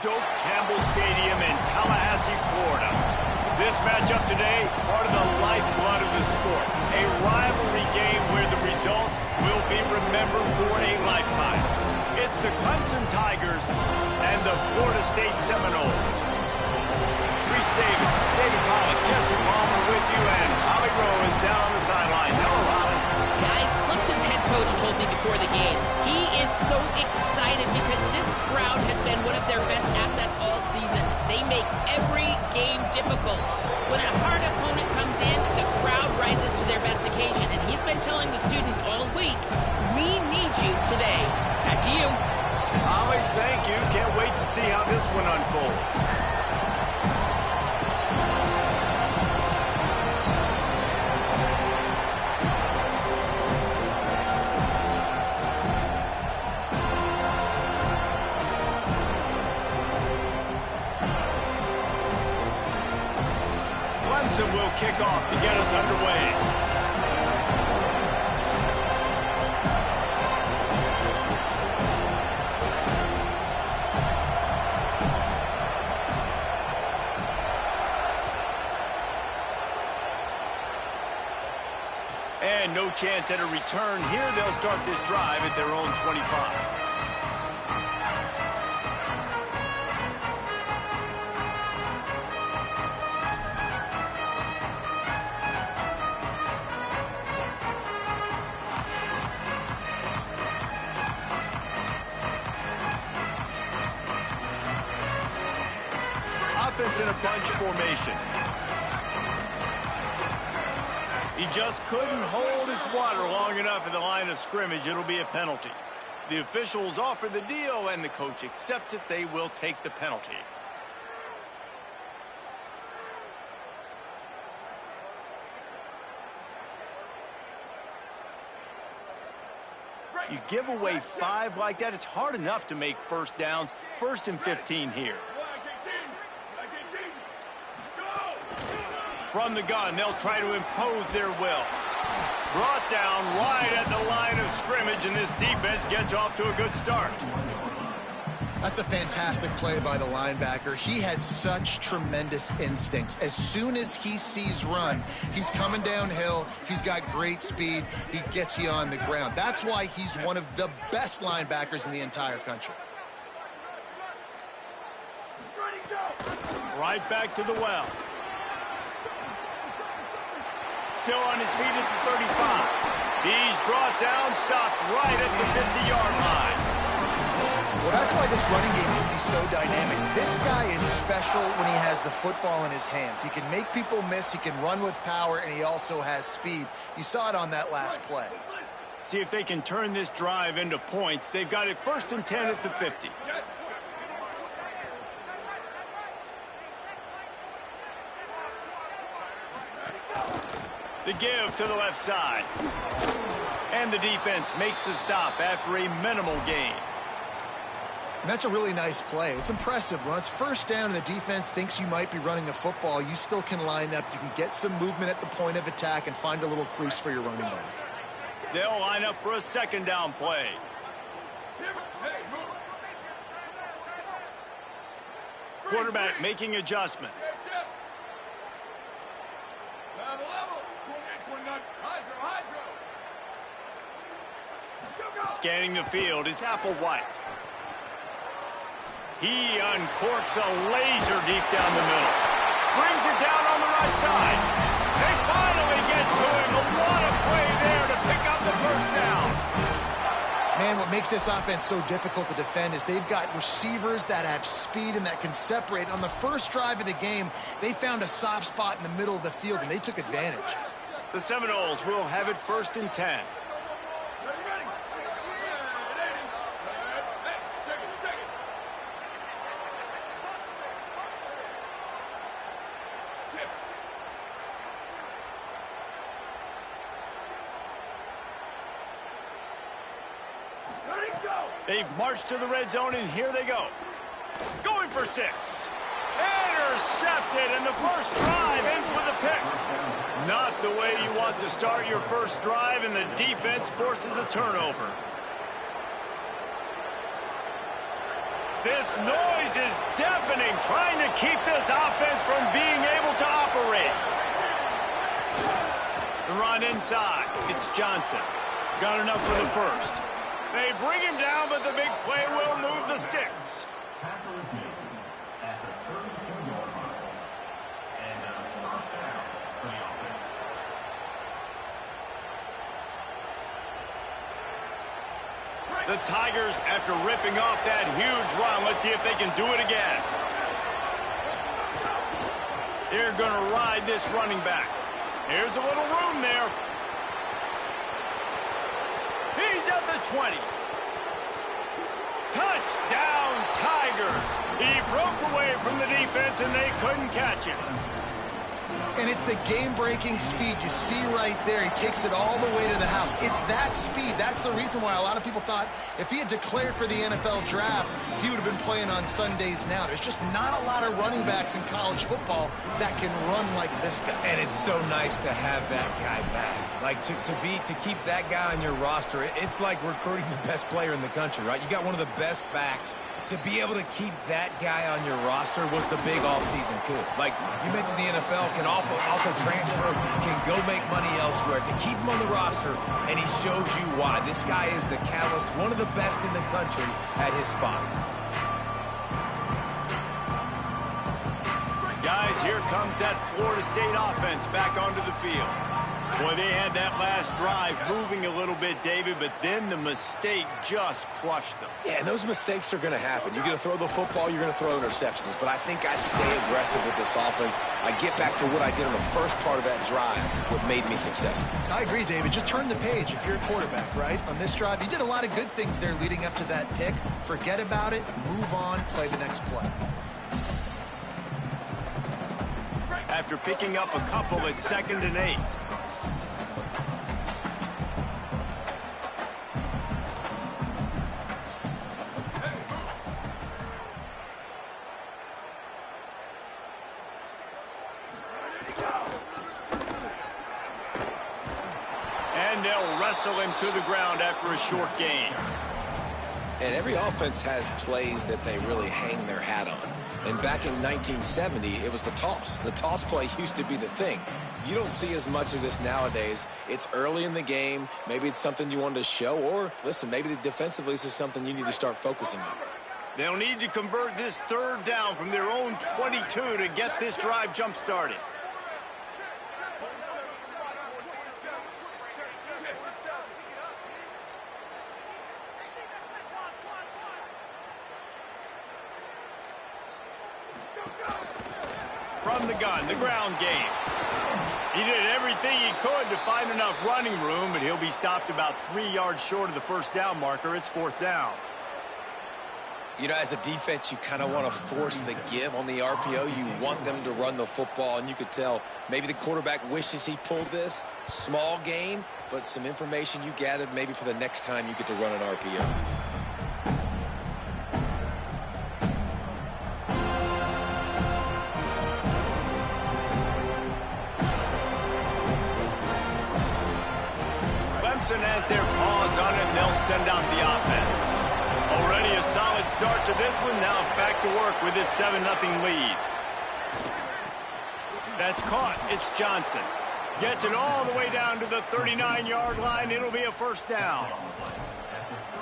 Stoke Campbell Stadium in Tallahassee, Florida. This matchup today, part of the lifeblood of the sport. A rivalry game where the results will be remembered for a lifetime. It's the Clemson Tigers and the Florida State Seminoles. Reese Davis, David Pollock, Jesse Palmer with you, and Holly Rowe is down on the sideline. Hello, Holly. Guys, Clemson's head coach told me before the game, he is so excited because this crowd has been one of their best assets all season. They make every game difficult. When a hard opponent comes in, the crowd rises to their best occasion, and he's been telling the students all week, we need you today. Back to you. Holly, thank you. Can't wait to see how this one unfolds. Clemson will kick off to get us underway. And no chance at a return here. They'll start this drive at their own 25. Offense in a bunch formation. He just couldn't hold his water long enough at the line of scrimmage. It'll be a penalty. The officials offer the deal, and the coach accepts it. They will take the penalty. You give away 5 like that, it's hard enough to make first downs. 1st and 15 here. From the gun, they'll try to impose their will. Brought down right at the line of scrimmage, and this defense gets off to a good start. That's a fantastic play by the linebacker. He has such tremendous instincts. As soon as he sees run, he's coming downhill. He's got great speed. He gets you on the ground. That's why he's one of the best linebackers in the entire country. Right back to the well. Still on his feet at the 35. He's brought down, stopped right at the 50-yard line. Well, that's why this running game can be so dynamic. This guy is special when he has the football in his hands. He can make people miss, he can run with power, and he also has speed. You saw it on that last play. See if they can turn this drive into points. They've got it 1st and 10 at the 50. The give to the left side. And the defense makes the stop after a minimal gain. And that's a really nice play. It's impressive. When it's first down and the defense thinks you might be running the football, you still can line up. You can get some movement at the point of attack and find a little crease for your running back. They'll line up for a 2nd down play. Quarterback making adjustments. Scanning the field, it's Applewhite. He uncorks a laser deep down the middle. Brings it down on the right side. They finally get to him. But what a play there to pick up the 1st down. Man, what makes this offense so difficult to defend is they've got receivers that have speed and that can separate. On the first drive of the game, they found a soft spot in the middle of the field, and they took advantage. The Seminoles will have it 1st and 10. They've marched to the red zone, and here they go. Going for 6. Intercepted, and the first drive ends with a pick. Not the way you want to start your first drive, and the defense forces a turnover. This noise is deafening, trying to keep this offense from being able to operate. The run inside. It's Johnson. Got enough for the first. They bring him down, but the big play will move the sticks. The Tigers, after ripping off that huge run, let's see if they can do it again. They're going to ride this running back. Here's a little room there. He's at the 20. Touchdown, Tigers. He broke away from the defense, and they couldn't catch him. And it's the game-breaking speed you see right there. He takes it all the way to the house. It's that speed. That's the reason why a lot of people thought if he had declared for the NFL draft, he would have been playing on Sundays now. There's just not a lot of running backs in college football that can run like this guy. And it's so nice to have that guy back. Like, to keep that guy on your roster, it's like recruiting the best player in the country, right? You got one of the best backs. To be able to keep that guy on your roster was the big offseason coup. Like, you mentioned the NFL can also transfer, can go make money elsewhere. To keep him on the roster, and he shows you why. This guy is the catalyst, one of the best in the country at his spot. Guys, here comes that Florida State offense back onto the field. Boy, they had that last drive moving a little bit, David, but then the mistake just crushed them. Yeah, and those mistakes are going to happen. You're going to throw the football, you're going to throw interceptions. But I think I stay aggressive with this offense. I get back to what I did on the first part of that drive, what made me successful. I agree, David. Just turn the page if you're a quarterback, right? On this drive, you did a lot of good things there leading up to that pick. Forget about it, move on, play the next play. After picking up a couple at 2nd and 8. And they'll wrestle him to the ground after a short gain. And every offense has plays that they really hang their hat on. And back in 1970, it was the toss. The toss play used to be the thing. You don't see as much of this nowadays. It's early in the game. Maybe it's something you wanted to show. Or, listen, maybe defensively this is something you need to start focusing on. They'll need to convert this 3rd down from their own 22 to get this drive jump-started. From the gun, the ground game. He did everything he could to find enough running room, but he'll be stopped about 3 yards short of the 1st down marker. It's 4th down. You know, as a defense, you kind of want to force the give on the RPO. You want them to run the football, and you could tell maybe the quarterback wishes he pulled this. Small gain, but some information you gathered maybe for the next time you get to run an RPO. Has their paws on it, and they'll send out the offense. Already a solid start to this one. Now back to work with this 7-0 lead. That's caught. It's Johnson. Gets it all the way down to the 39-yard line. It'll be a 1st down.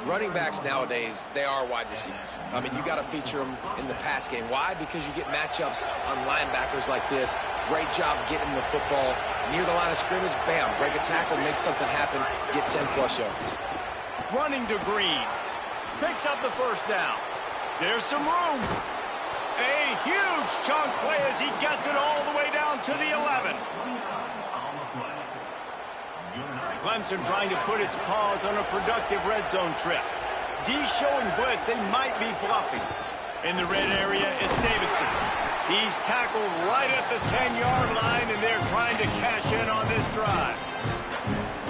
Running backs nowadays, they are wide receivers. I mean, you got to feature them in the pass game. Why? Because you get matchups on linebackers like this. Great job getting the football near the line of scrimmage. Bam, break a tackle, make something happen, get 10-plus yards. Running to Green. Picks up the 1st down. There's some room. A huge chunk play as he gets it all the way down to the 11. Clemson trying to put its paws on a productive red zone trip. D showing blitz, they might be bluffing. In the red area, it's Davidson. He's tackled right at the 10-yard line, and they're trying to cash in on this drive.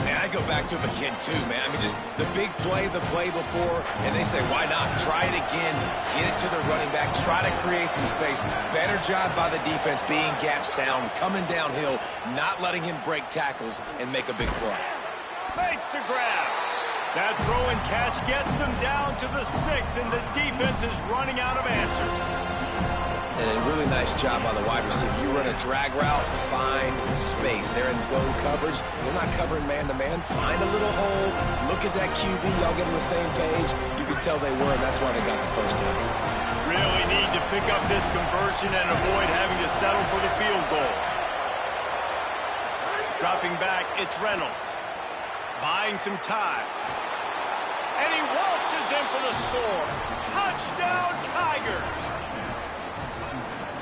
Man, I go back to him again, too, man. I mean, just the big play, the play before, and they say, why not? Try it again, get it to the running back, try to create some space. Better job by the defense being gap sound, coming downhill, not letting him break tackles and make a big play. Makes the grab. That throw and catch gets them down to the 6, and the defense is running out of answers. And a really nice job by the wide receiver. You run a drag route, find space. They're in zone coverage. They're not covering man-to-man. Find a little hole. Look at that QB. Y'all get on the same page. You can tell they were, and that's why they got the first down. Really need to pick up this conversion and avoid having to settle for the field goal. Dropping back, it's Reynolds. Buying some time. And he waltzes in for the score. Touchdown, Tigers!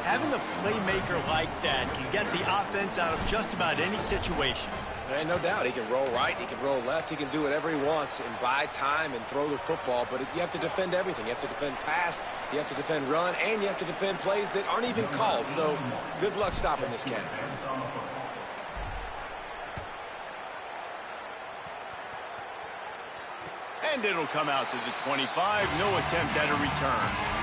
Having a playmaker like that can get the offense out of just about any situation. There ain't no doubt. He can roll right, he can roll left, he can do whatever he wants and buy time and throw the football, but you have to defend everything. You have to defend pass, you have to defend run, and you have to defend plays that aren't even called. So good luck stopping this cat. And it'll come out to the 25. No attempt at a return.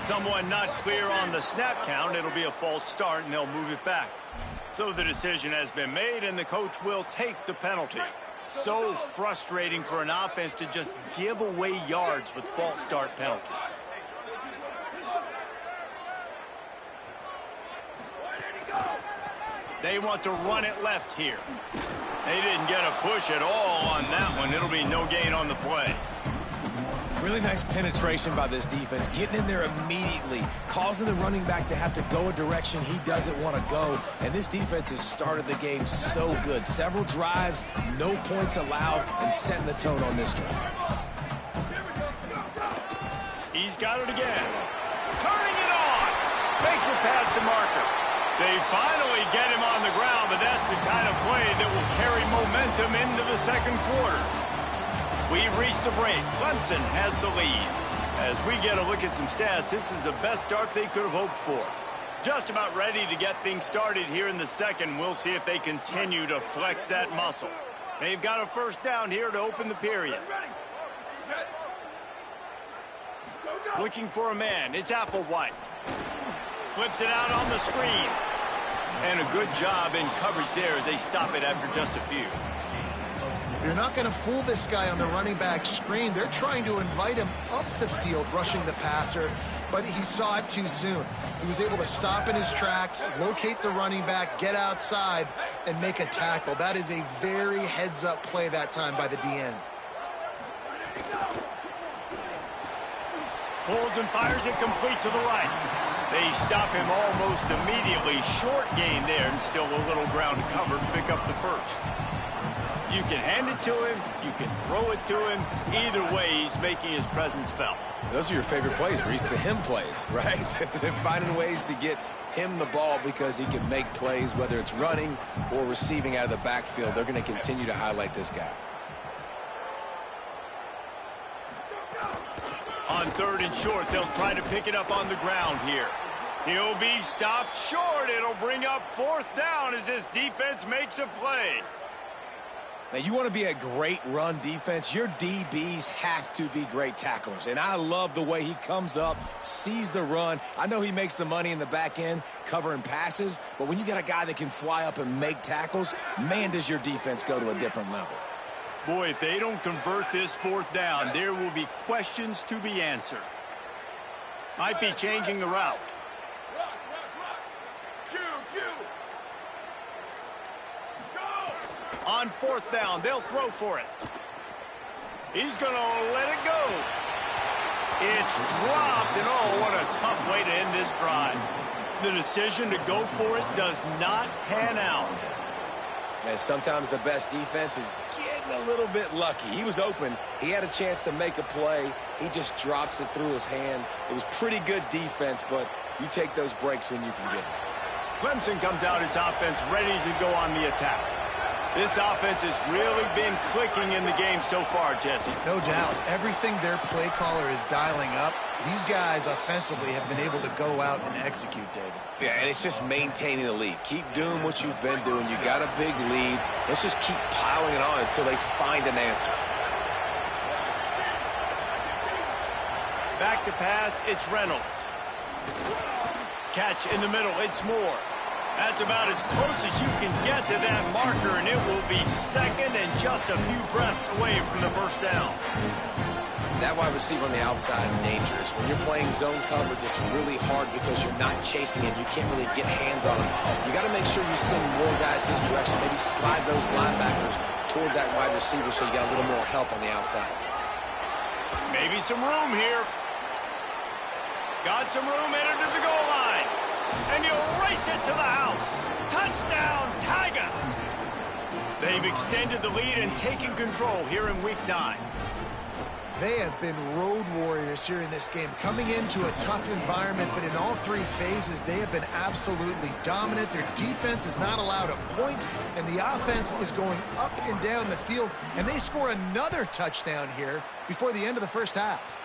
Someone not clear on the snap count. It'll be a false start, and they'll move it back. So the decision has been made, and the coach will take the penalty. So frustrating for an offense to just give away yards with false start penalties. They want to run it left here. They didn't get a push at all on that one. It'll be no gain on the play. Really nice penetration by this defense, getting in there immediately, causing the running back to have to go a direction he doesn't want to go. And this defense has started the game so good. Several drives, no points allowed, and setting the tone on this drive. He's got it again. Turning it on. Makes it past the marker. They finally get him on the ground, but that's the kind of play that will carry momentum into the second quarter. We've reached the break. Clemson has the lead. As we get a look at some stats, this is the best start they could have hoped for. Just about ready to get things started here in the second. We'll see if they continue to flex that muscle. They've got a first down here to open the period. Looking for a man. It's Applewhite. Flips it out on the screen. And a good job in coverage there as they stop it after just a few. You're not going to fool this guy on the running back screen. They're trying to invite him up the field, rushing the passer, but he saw it too soon. He was able to stop in his tracks, locate the running back, get outside, and make a tackle. That is a very heads-up play that time by the D-end. Pulls and fires it complete to the right. They stop him almost immediately. Short gain there, and still a little ground to cover to pick up the first. You can hand it to him, you can throw it to him. Either way, he's making his presence felt. Those are your favorite plays, Reese, the him plays, right? They're finding ways to get him the ball because he can make plays, whether it's running or receiving out of the backfield. They're going to continue to highlight this guy. On third and short, they'll try to pick it up on the ground here. He'll be stopped short. It'll bring up fourth down as this defense makes a play. Now, you want to be a great run defense, your DBs have to be great tacklers. And I love the way he comes up, sees the run. I know he makes the money in the back end covering passes, but when you got a guy that can fly up and make tackles, man, does your defense go to a different level. Boy, if they don't convert this fourth down, there will be questions to be answered. Might be changing the route. On fourth down, they'll throw for it. He's going to let it go. It's dropped, and oh, what a tough way to end this drive. The decision to go for it does not pan out. Man, sometimes the best defense is getting a little bit lucky. He was open. He had a chance to make a play. He just drops it through his hand. It was pretty good defense, but you take those breaks when you can get them. Clemson comes out its offense ready to go on the attack. This offense has really been clicking in the game so far, Jesse. No doubt. Everything their play caller is dialing up, these guys offensively have been able to go out and execute, David. Yeah, and it's just maintaining the lead. Keep doing what you've been doing. You got a big lead. Let's just keep piling it on until they find an answer. Back to pass, it's Reynolds. Catch in the middle, it's Moore. That's about as close as you can get to that marker, and it will be second and just a few breaths away from the first down. That wide receiver on the outside is dangerous. When you're playing zone coverage, it's really hard because you're not chasing him. You can't really get hands on him. You got to make sure you send more guys his direction. Maybe slide those linebackers toward that wide receiver so you got a little more help on the outside. Maybe some room here. Got some room, entered to the goal line. And he'll race it to the house. Touchdown, Tigers! They've extended the lead and taken control here in Week 9. They have been road warriors here in this game, coming into a tough environment, but in all three phases, they have been absolutely dominant. Their defense is not allowed a point, and the offense is going up and down the field, and they score another touchdown here before the end of the first half.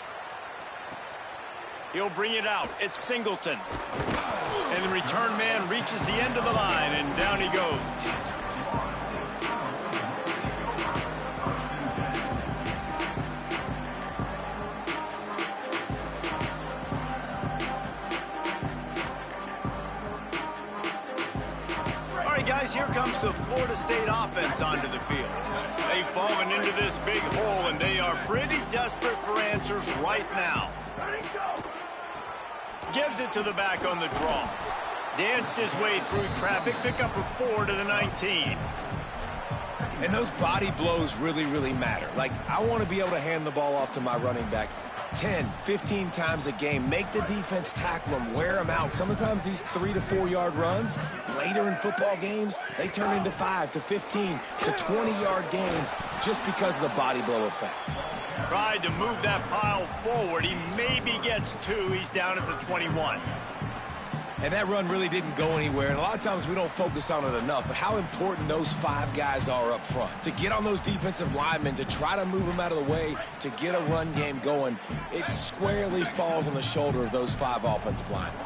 He'll bring it out. It's Singleton. And the return man reaches the end of the line, and down he goes. All right, guys, here comes the Florida State offense onto the field. They've fallen into this big hole, and they are pretty desperate for answers right now. Gives it to the back on the draw. Danced his way through traffic. Pick up a 4 to the 19. And those body blows really, really matter. Like, I want to be able to hand the ball off to my running back 10, 15 times a game. Make the defense tackle them, wear them out. Sometimes these 3 to 4 yard runs, later in football games, they turn into 5 to 15 to 20-yard gains just because of the body blow effect. Tried to move that pile forward. He maybe gets 2. He's down at the 21. And that run really didn't go anywhere. And a lot of times we don't focus on it enough. But how important those 5 guys are up front. To get on those defensive linemen, to try to move them out of the way, to get a run game going, it squarely falls on the shoulder of those 5 offensive linemen.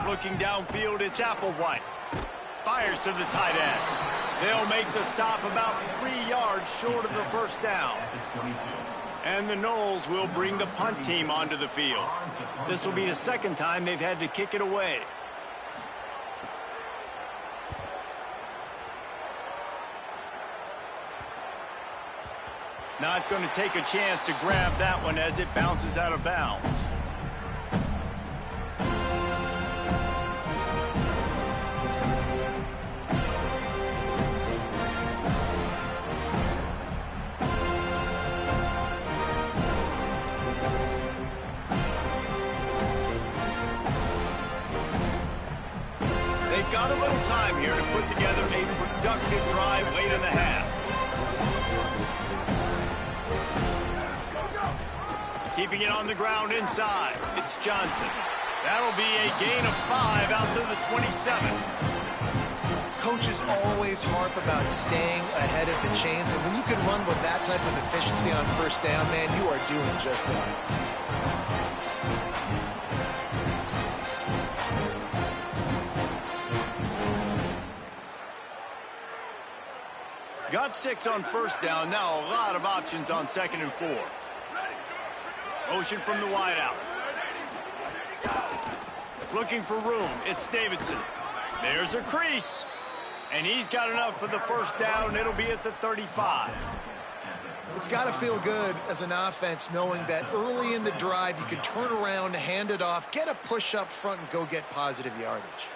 Looking downfield, it's Applewhite. Fires to the tight end. They'll make the stop about 3 yards short of the first down. And the Noles will bring the punt team onto the field. This will be the second time they've had to kick it away. Not going to take a chance to grab that one as it bounces out of bounds. Got a little time here to put together a productive drive late in the half. Keeping it on the ground inside. It's Johnson. That'll be a gain of 5 out to the 27. Coaches always harp about staying ahead of the chains, and when you can run with that type of efficiency on first down, man, you are doing just that. Got 6 on first down. Now a lot of options on 2nd and 4. Motion from the wideout. Looking for room. It's Davidson. There's a crease. And he's got enough for the first down. It'll be at the 35. It's got to feel good as an offense knowing that early in the drive you can turn around, hand it off, get a push up front, and go get positive yardage.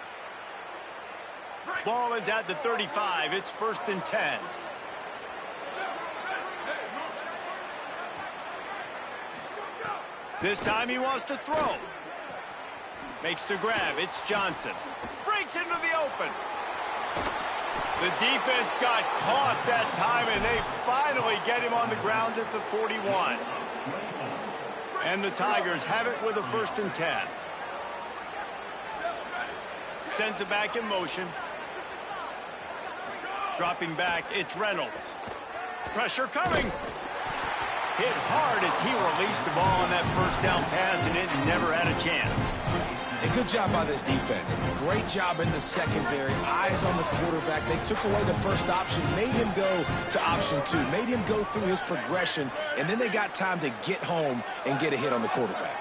Ball is at the 35. It's 1st and 10. This time he wants to throw. Makes the grab. It's Johnson. Breaks into the open. The defense got caught that time, and they finally get him on the ground at the 41. And the Tigers have it with a 1st and 10. Sends it back in motion. Dropping back, it's Reynolds. Pressure coming. Hit hard as he released the ball on that first down pass, and it never had a chance. A good job by this defense. Great job in the secondary. Eyes on the quarterback. They took away the first option, made him go to option 2, made him go through his progression, and then they got time to get home and get a hit on the quarterback.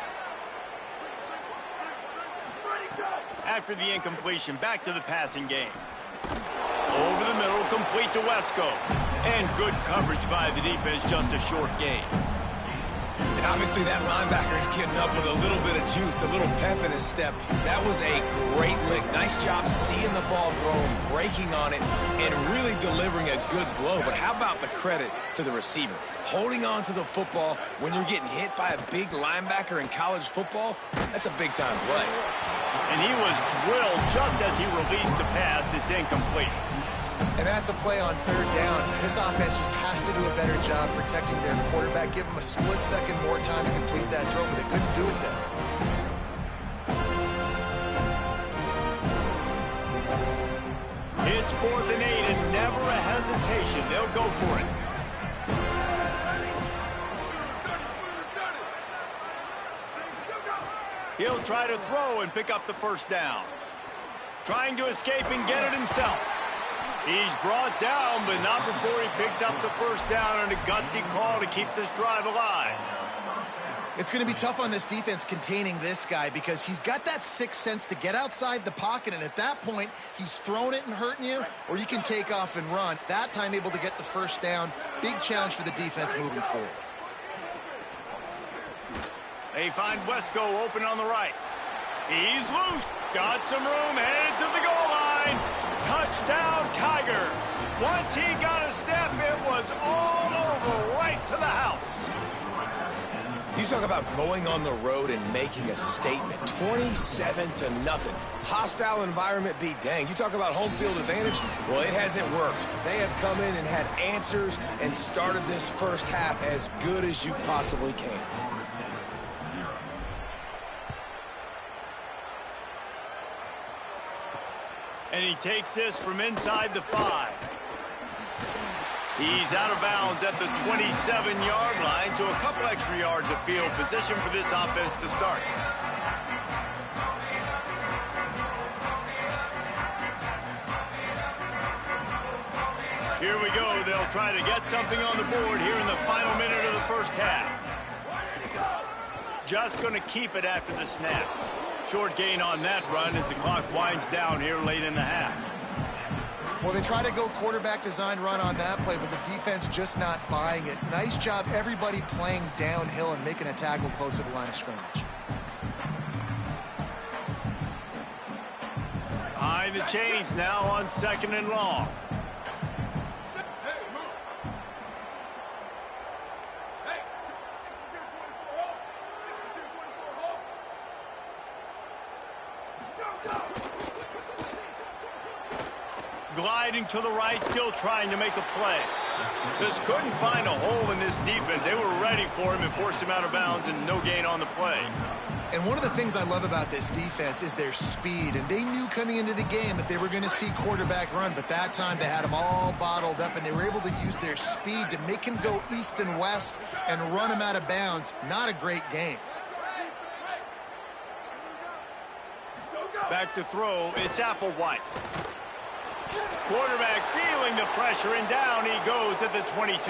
After the incompletion, back to the passing game. Over the middle, complete to Wesco. And good coverage by the defense, just a short gain. And obviously that linebacker is getting up with a little bit of juice, a little pep in his step. That was a great lick. Nice job seeing the ball thrown, breaking on it, and really delivering a good blow. But how about the credit to the receiver? Holding on to the football when you're getting hit by a big linebacker in college football, that's a big-time play. And he was drilled just as he released the pass. It's incomplete. And that's a play on third down. This offense just has to do a better job protecting their quarterback. Give them a split second more time to complete that throw, but they couldn't do it there. It's 4th and 8, and never a hesitation. They'll go for it. He'll try to throw and pick up the first down. Trying to escape and get it himself. He's brought down, but not before he picks up the first down on a gutsy call to keep this drive alive. It's going to be tough on this defense containing this guy because he's got that sixth sense to get outside the pocket, and at that point, he's throwing it and hurting you, or you can take off and run. That time able to get the first down. Big challenge for the defense moving forward. They find Wesco open on the right. He's loose. Got some room, headed to the goal line. Touchdown, Tigers. Once he got a step, it was all over right to the house. You talk about going on the road and making a statement. 27-0. Hostile environment be danged. You talk about home field advantage. Well, it hasn't worked. They have come in and had answers and started this first half as good as you possibly can. And he takes this from inside the 5. He's out of bounds at the 27-yard line, so a couple extra yards of field position for this offense to start. Here we go. They'll try to get something on the board here in the final minute of the first half. Just going to keep it after the snap. Short gain on that run as the clock winds down here late in the half. Well, they try to go quarterback design run on that play, but the defense just not buying it. Nice job, everybody playing downhill and making a tackle close to the line of scrimmage. Behind the chains now on 2nd and long. Gliding to the right, still trying to make a play. Just couldn't find a hole in this defense. They were ready for him and forced him out of bounds, and no gain on the play. And one of the things I love about this defense is their speed. And they knew coming into the game that they were going to see quarterback run, but that time they had him all bottled up, and they were able to use their speed to make him go east and west and run him out of bounds. Not a great game. Back to throw, it's Applewhite. Quarterback feeling the pressure, and down he goes at the 22.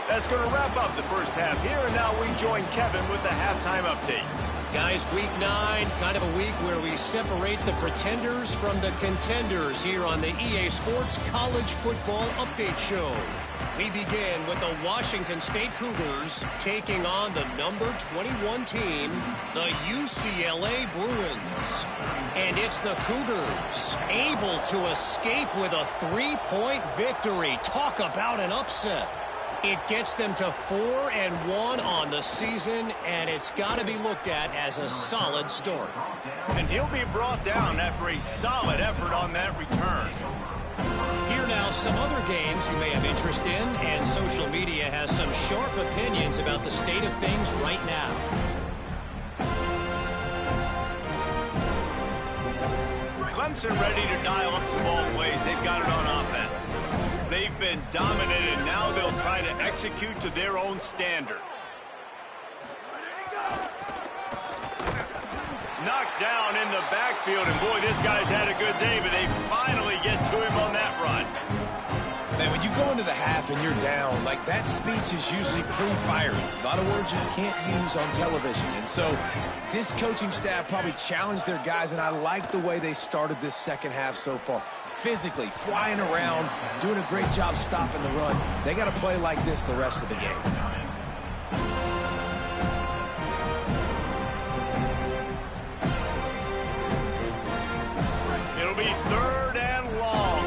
That's going to wrap up the first half here, and now we join Kevin with the halftime update. Guys, week 9, kind of a week where we separate the pretenders from the contenders here on the EA Sports College Football Update Show. We begin with the Washington State Cougars taking on the number 21 team, the UCLA Bruins. And it's the Cougars able to escape with a 3-point victory. Talk about an upset. It gets them to 4-1 on the season, and it's got to be looked at as a solid start. And he'll be brought down after a solid effort on that return. Here now some other games you may have interest in, and social media has some sharp opinions about the state of things right now. Clemson ready to dial up some ball plays. They've got it on offense. They've been dominated. Now they'll try to execute to their own standard. Knocked down in the backfield, and boy, this guy's had a good day, but they finally get to him on that run. Man, when you go into the half and you're down, like, that speech is usually pretty fiery. A lot of words you can't use on television. And so this coaching staff probably challenged their guys, and I like the way they started this second half so far. Physically, flying around, doing a great job stopping the run. They got to play like this the rest of the game. It'll be 3rd and long.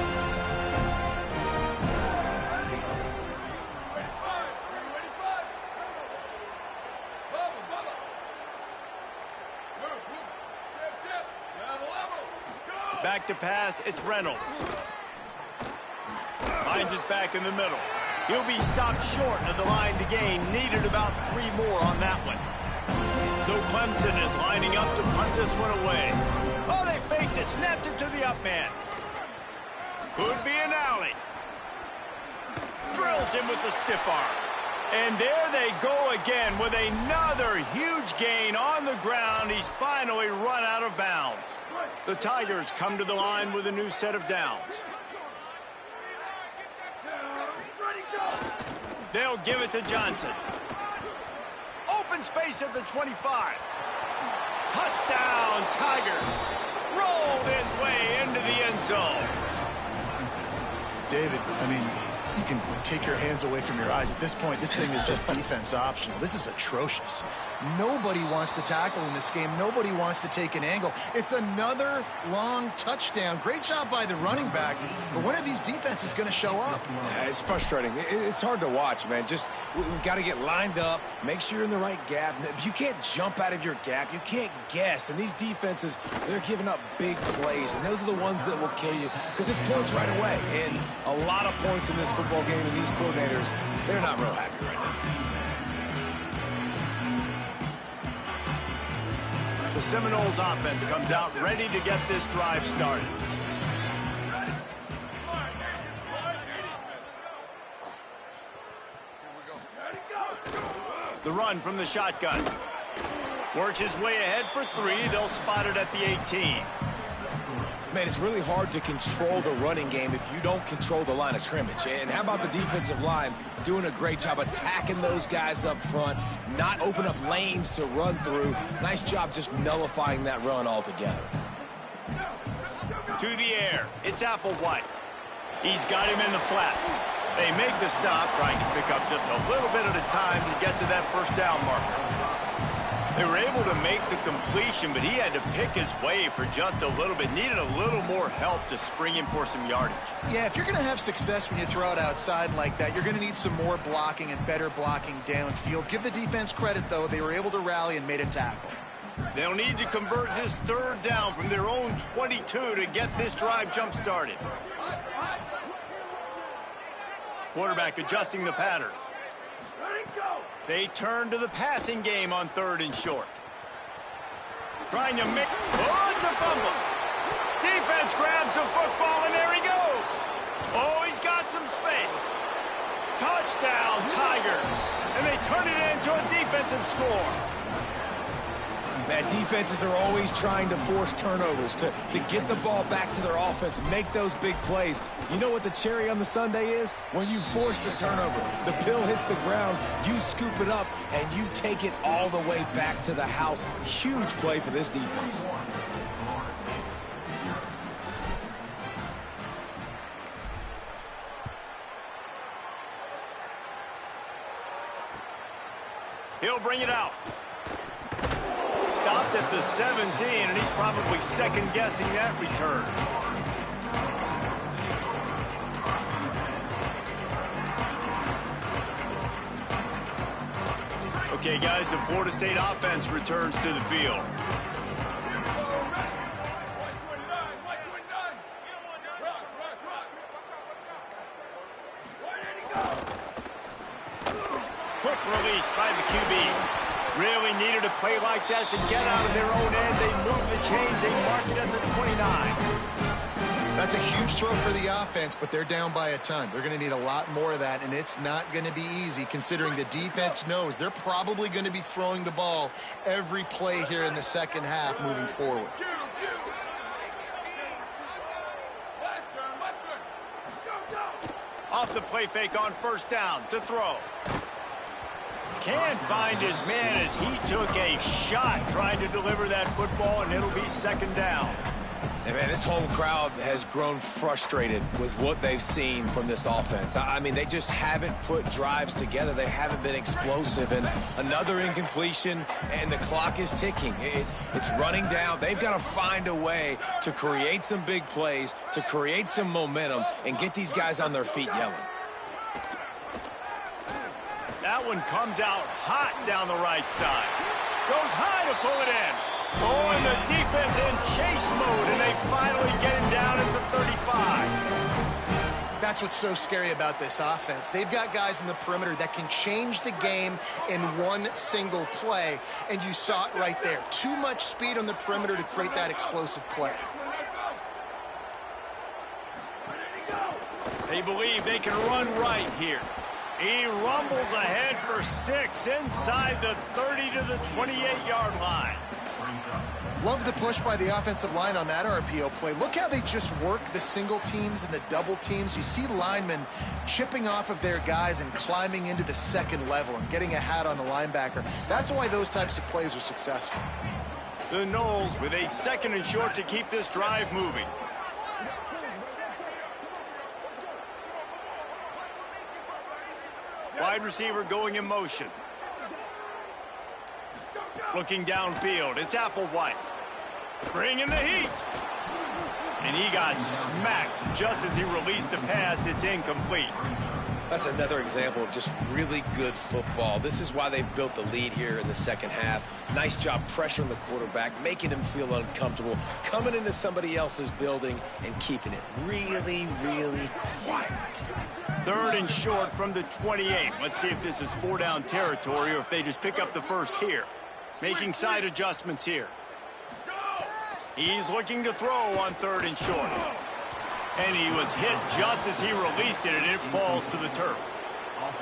Back to pass, it's Reynolds. Finds his back in the middle. He'll be stopped short of the line to gain. Needed about 3 more on that one. So Clemson is lining up to punt this one away. Oh, they faked it. Snapped it to the up man. Could be an alley. Drills him with the stiff arm. And there they go again with another huge gain on the ground. He's finally run out of bounds. The Tigers come to the line with a new set of downs. They'll give it to Johnson. Open space at the 25. Touchdown, Tigers. Rolled his way into the end zone. David, I mean, you can take your hands away from your eyes. At this point, this thing is just defense optional. This is atrocious. Nobody wants to tackle in this game. Nobody wants to take an angle. It's another long touchdown. Great job by the running back, but when are these defenses going to show up? Yeah, it's frustrating. It's hard to watch, man. Just, we've got to get lined up, make sure you're in the right gap. You can't jump out of your gap. You can't guess. And these defenses, they're giving up big plays, and those are the ones that will kill you because it's points right away. And a lot of points in this football game, and these coordinators, they're not real happy right now. The Seminoles offense comes out ready to get this drive started. The run from the shotgun. Works his way ahead for 3. They'll spot it at the 18. Man, it's really hard to control the running game if you don't control the line of scrimmage. And how about the defensive line doing a great job attacking those guys up front, not open up lanes to run through. Nice job just nullifying that run altogether. To the air. It's Applewhite. He's got him in the flat. They make the stop, trying to pick up just a little bit at a time to get to that first down marker. They were able to make the completion, but he had to pick his way for just a little bit. Needed a little more help to spring him for some yardage. Yeah, if you're going to have success when you throw it outside like that, you're going to need some more blocking and better blocking downfield. Give the defense credit, though. They were able to rally and made a tackle. They'll need to convert this 3rd down from their own 22 to get this drive jump-started. Quarterback adjusting the pattern. They turn to the passing game on 3rd and short. Trying to make... Oh, it's a fumble. Defense grabs the football, and there he goes. Oh, he's got some space. Touchdown, Tigers. And they turn it into a defensive score. Man, defenses are always trying to force turnovers to get the ball back to their offense, make those big plays. You know what the cherry on the sundae is? When you force the turnover, the pill hits the ground, you scoop it up, and you take it all the way back to the house. Huge play for this defense. He'll bring it out. Stopped at the 17, and he's probably second-guessing that return. Okay, guys, the Florida State offense returns to the field. Quick release by the QB. Really needed a play like that to get out of their own end. They move the chains. They mark it at the 29. That's a huge throw for the offense, but they're down by a ton. They're going to need a lot more of that, and it's not going to be easy considering the defense knows they're probably going to be throwing the ball every play here in the second half moving forward. Off the play fake on first down to throw. Can't find his man as he took a shot trying to deliver that football, and it'll be second down. And man, this whole crowd has grown frustrated with what they've seen from this offense. I mean, they just haven't put drives together. They haven't been explosive. And another incompletion, and the clock is ticking. It's running down. They've got to find a way to create some big plays, to create some momentum, and get these guys on their feet yelling. That one comes out hot down the right side. Goes high to pull it in. Oh, and the defense in chase mode, and they finally get him down at the 35. That's what's so scary about this offense. They've got guys in the perimeter that can change the game in one single play, and you saw it right there. Too much speed on the perimeter to create that explosive play. They believe they can run right here. He rumbles ahead for 6 inside the 30 to the 28-yard line. Love the push by the offensive line on that RPO play. Look how they just work the single teams and the double teams. You see linemen chipping off of their guys and climbing into the second level and getting a hat on the linebacker. That's why those types of plays are successful. The Knowles with a 2nd and short to keep this drive moving. Wide receiver going in motion. Looking downfield, it's Applewhite. Bringing the heat. And he got smacked just as he released the pass. It's incomplete. That's another example of just really good football. This is why they've built the lead here in the second half. Nice job pressuring the quarterback, making him feel uncomfortable, coming into somebody else's building and keeping it really, really quiet. 3rd and short from the 28. Let's see if this is 4-down territory or if they just pick up the first here. Making side adjustments here. He's looking to throw on 3rd and short. And he was hit just as he released it, and it falls to the turf.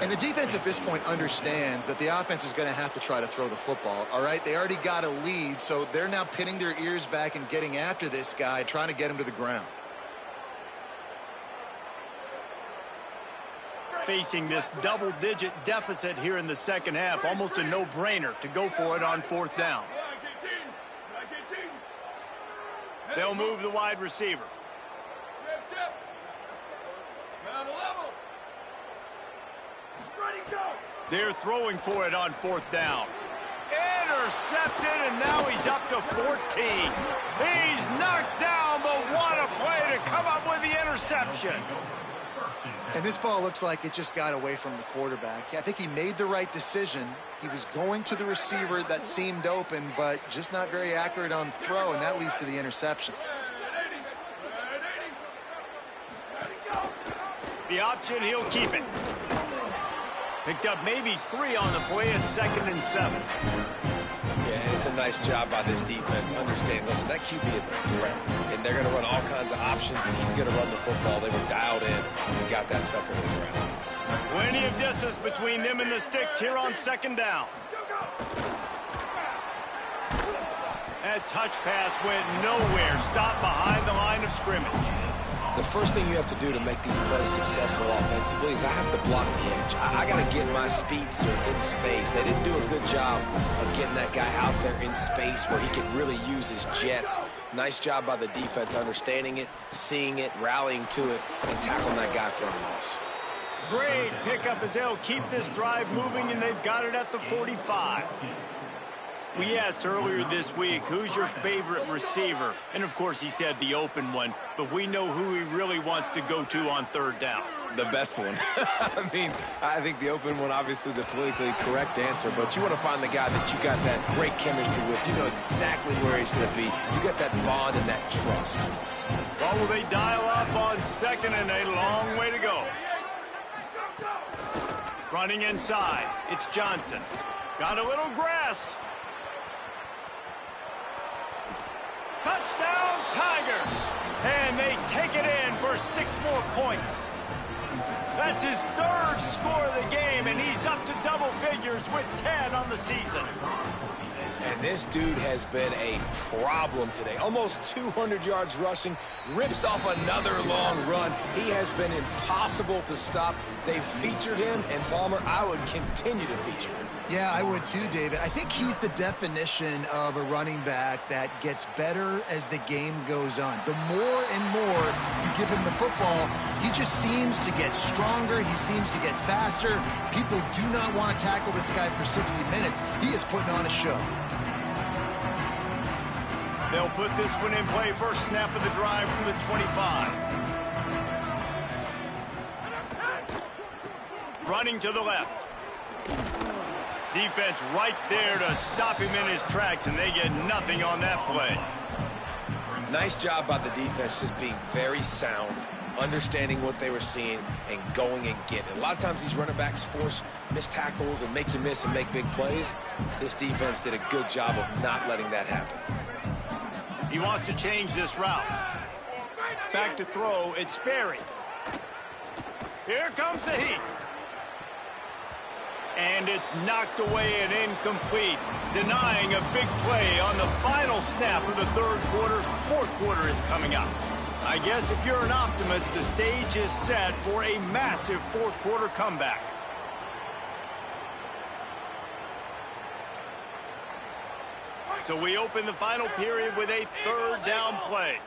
And the defense at this point understands that the offense is going to have to try to throw the football, all right? They already got a lead, so they're now pinning their ears back and getting after this guy, trying to get him to the ground. Facing this double-digit deficit here in the second half, almost a no-brainer to go for it on 4th down. They'll move the wide receiver. They're throwing for it on 4th down. Intercepted, and now he's up to 14. He's knocked down, but what a play to come up with the interception. And this ball looks like it just got away from the quarterback. I think he made the right decision. He was going to the receiver that seemed open, but just not very accurate on the throw, and that leads to the interception. The option, he'll keep it. Picked up maybe 3 on the play at 2nd and 7. Yeah, it's a nice job by this defense. Understand, listen, that QB is a threat, and they're going to run all kinds of options, and he's going to run the football. They were dialed in and got that sucker to the ground. Plenty of distance between them and the sticks here on 2nd down. That touch pass went nowhere. Stopped behind the line of scrimmage. The first thing you have to do to make these plays successful offensively is I have to block the edge. I got to get my speedster in space. They didn't do a good job of getting that guy out there in space where he could really use his jets. Nice job by the defense understanding it, seeing it, rallying to it, and tackling that guy for a loss. Great pickup as they'll keep this drive moving, and they've got it at the 45. We asked earlier this week, who's your favorite receiver? And, of course, he said the open one, but we know who he really wants to go to on 3rd down. The best one. I mean, I think the open one, obviously the politically correct answer, but you want to find the guy that you got that great chemistry with. You know exactly where he's going to be. You got that bond and that trust. Well, will they dial up on 2nd and a long way to go? Running inside, it's Johnson. Got a little grass. Touchdown, Tigers! And they take it in for 6 more points. That's his 3rd score of the game, and he's up to double figures with 10 on the season. And this dude has been a problem today. Almost 200 yards rushing, rips off another long run. He has been impossible to stop. They've featured him, and Palmer, I would continue to feature him. Yeah, I would too, David. I think he's the definition of a running back that gets better as the game goes on. The more and more you give him the football, he just seems to get stronger. He seems to get faster. People do not want to tackle this guy for 60 minutes. He is putting on a show. They'll put this one in play. First snap of the drive from the 25. Running to the left. Defense right there to stop him in his tracks, and they get nothing on that play. Nice job by the defense, just being very sound, understanding what they were seeing, and going and getting it. A lot of times these running backs force missed tackles and make you miss and make big plays. This defense did a good job of not letting that happen. He wants to change this route. Back to throw, it's Sperry. Here comes the heat. And it's knocked away and incomplete, denying a big play on the final snap of the 3rd quarter. 4th quarter is coming up. I guess if you're an optimist, the stage is set for a massive 4th quarter comeback. So we open the final period with a 3rd down play.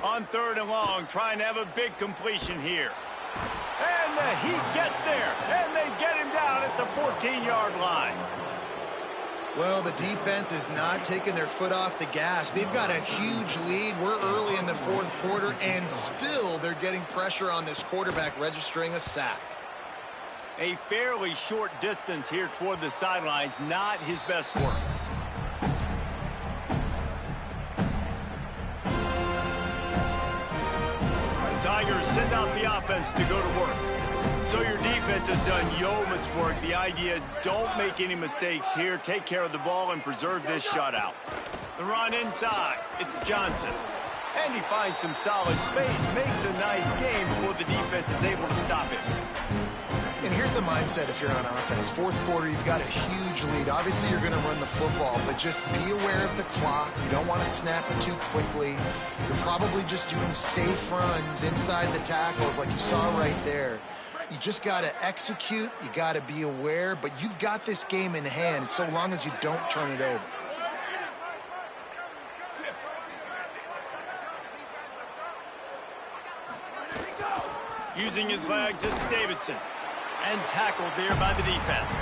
On 3rd and long, trying to have a big completion here. And the Heat gets there, and they get him down at the 14-yard line. Well, the defense is not taking their foot off the gas. They've got a huge lead. We're early in the 4th quarter, and still they're getting pressure on this quarterback, registering a sack. A fairly short distance here toward the sidelines, not his best work. The Tigers send out the offense to go to work. So your defense has done yeoman's work. The idea, don't make any mistakes here. Take care of the ball and preserve this shutout. The run inside. It's Johnson. And he finds some solid space. Makes a nice game before the defense is able to stop it. And here's the mindset if you're on offense. 4th quarter, you've got a huge lead. Obviously, you're going to run the football, but just be aware of the clock. You don't want to snap it too quickly. You're probably just doing safe runs inside the tackles like you saw right there. You just got to execute. You got to be aware, but you've got this game in hand so long as you don't turn it over. Using his legs, it's Davidson. And tackled there by the defense.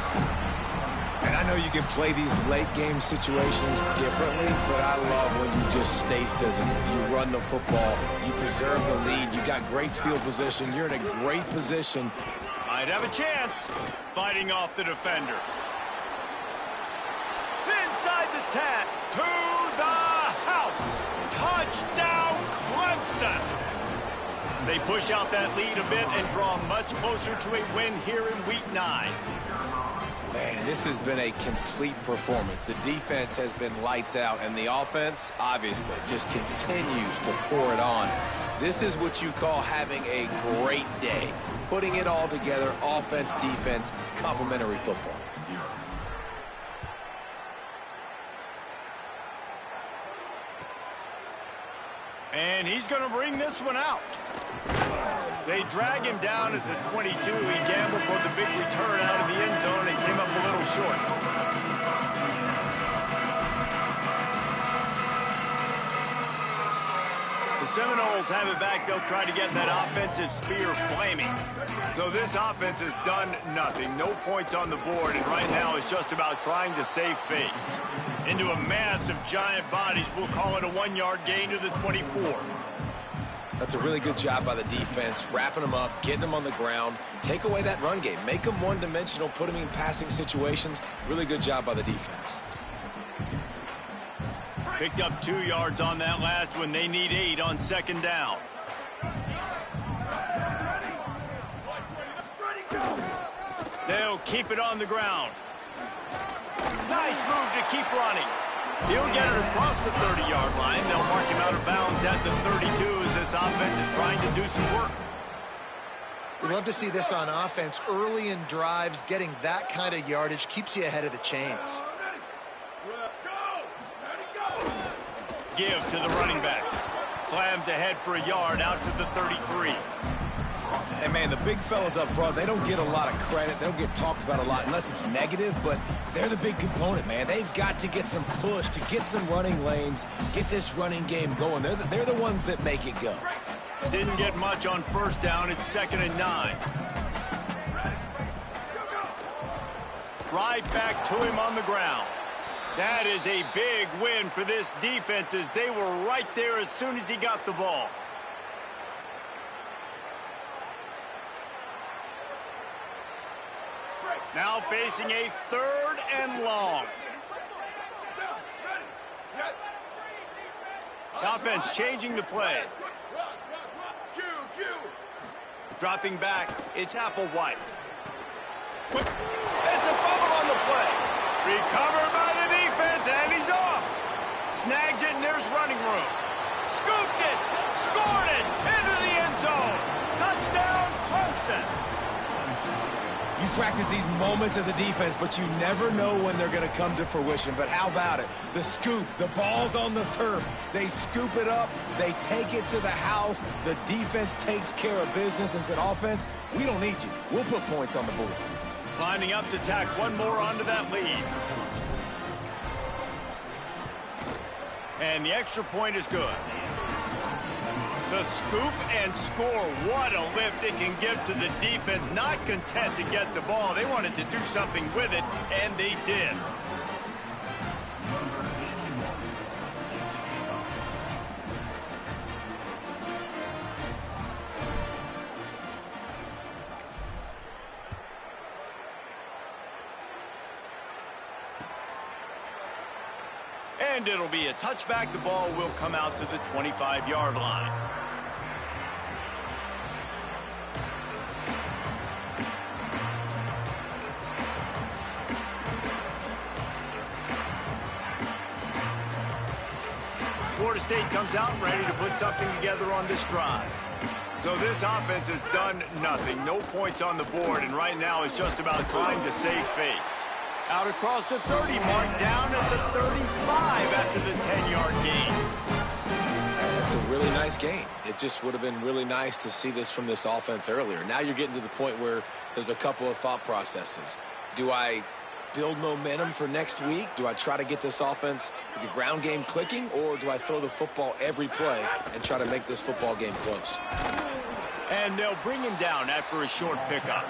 And I know you can play these late-game situations differently, but I love when you just stay physical. You run the football, you preserve the lead, you got great field position, you're in a great position. Might have a chance. Fighting off the defender. Inside the tag. To the house. Touchdown, Clemson. They push out that lead a bit and draw much closer to a win here in Week 9. Man, this has been a complete performance. The defense has been lights out, and the offense, obviously, just continues to pour it on. This is what you call having a great day. Putting it all together, offense, defense, complementary football. And he's going to bring this one out. They drag him down at the 22. He gambled for the big return out of the end zone and came up a little short. The Seminoles have it back. They'll try to get that offensive spear flaming. So this offense has done nothing. No points on the board, and right now it's just about trying to save face. Into a mass of giant bodies. We'll call it a 1-yard gain to the 24. That's a really good job by the defense, wrapping them up, getting them on the ground, take away that run game, make them one-dimensional, put them in passing situations. Really good job by the defense. Picked up 2 yards on that last one. They need 8 on 2nd down. They'll keep it on the ground. Nice move to keep running. He'll get it across the 30-yard line. They'll mark him out of bounds at the 32 as this offense is trying to do some work. We love to see this on offense. Early in drives, getting that kind of yardage keeps you ahead of the chains. Give to the running back. Slams ahead for a yard out to the 33. Hey, man, the big fellas up front, they don't get a lot of credit. They don't get talked about a lot unless it's negative, but they're the big component, man. They've got to get some push, to get some running lanes, get this running game going. They're the ones that make it go. Didn't get much on first down. It's 2nd and 9. Right back to him on the ground. That is a big win for this defense as they were right there as soon as he got the ball. Now facing a 3rd and long. Offense changing the play. Dropping back, it's Applewhite. Quick, it's a fumble on the play. Recovered by the defense, and he's off. Snags it, and there's running room. Scooped it, scored it, into the end zone. Touchdown, Clemson. You practice these moments as a defense, but you never know when they're going to come to fruition. But how about it? The scoop, the ball's on the turf. They scoop it up. They take it to the house. The defense takes care of business and said, offense, we don't need you. We'll put points on the board. Lining up to tack one more onto that lead. And the extra point is good. The scoop and score. What a lift it can give to the defense. Not content to get the ball. They wanted to do something with it, and they did. And it'll be a touchback. The ball will come out to the 25-yard line. Florida State comes out ready to put something together on this drive. So this offense has done nothing. No points on the board, and right now it's just about trying to save face. Out across the 30 mark, down at the 35 after the 10-yard gain. That's a really nice game. It just would have been really nice to see this from this offense earlier. Now you're getting to the point where there's a couple of thought processes. Do I build momentum for next week? Do I try to get this offense, the ground game clicking, or do I throw the football every play and try to make this football game close? And they'll bring him down after a short pickup.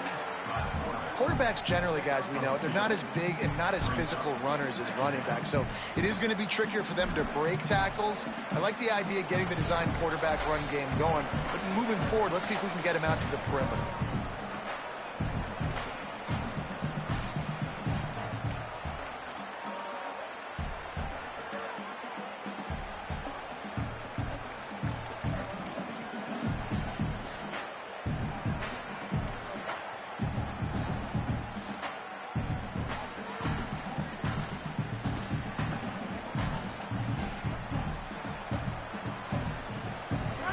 Quarterbacks generally, guys, we know, they're not as big and not as physical runners as running backs, so it is going to be trickier for them to break tackles. I like the idea of getting the design quarterback run game going, but moving forward, let's see if we can get him out to the perimeter.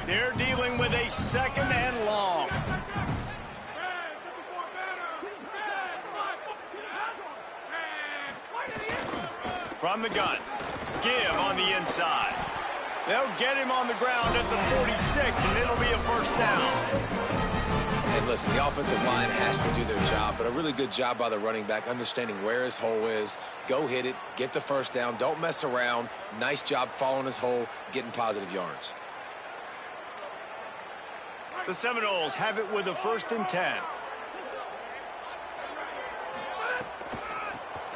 They're dealing with a 2nd and long. From the gun. Give on the inside. They'll get him on the ground at the 46, and it'll be a first down. And listen, the offensive line has to do their job, but a really good job by the running back, understanding where his hole is. Go hit it, get the first down, don't mess around. Nice job following his hole, getting positive yards. The Seminoles have it with a 1st and 10.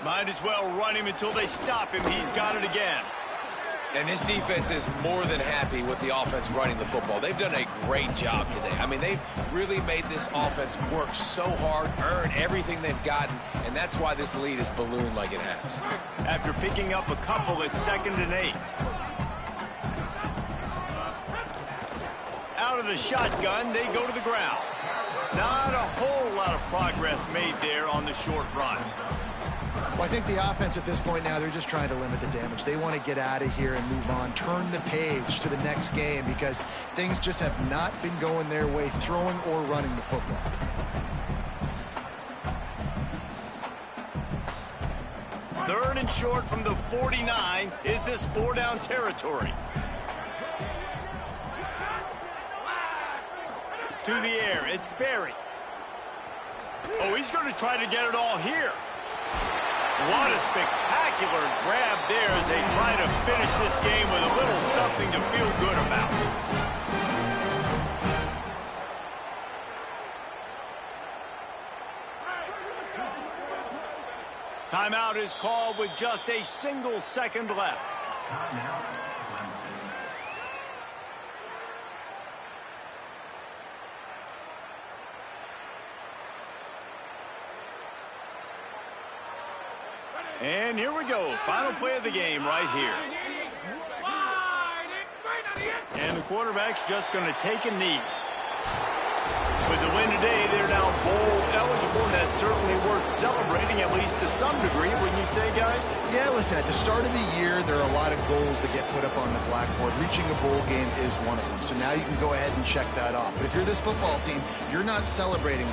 Might as well run him until they stop him. He's got it again. And this defense is more than happy with the offense running the football. They've done a great job today. I mean, they've really made this offense work so hard, earn everything they've gotten, and that's why this lead is ballooned like it has. After picking up a couple, it's 2nd and 8. Out of the shotgun, they go to the ground. Not a whole lot of progress made there on the short run. Well, I think the offense at this point now, they're just trying to limit the damage. They want to get out of here and move on, turn the page to the next game because things just have not been going their way, throwing or running the football. Third and short from the 49. Is this 4-down territory? To the air, it's Barry. Oh, he's going to try to get it all here. What a spectacular grab there as they try to finish this game with a little something to feel good about. Timeout is called with just a single second left. And here we go. Final play of the game right here. And the quarterback's just going to take a knee. With the win today, they're now bowl eligible, and that's certainly worth celebrating, at least to some degree, wouldn't you say, guys? Yeah, listen, at the start of the year, there are a lot of goals that get put up on the blackboard. Reaching a bowl game is one of them. So now you can go ahead and check that off. But if you're this football team, you're not celebrating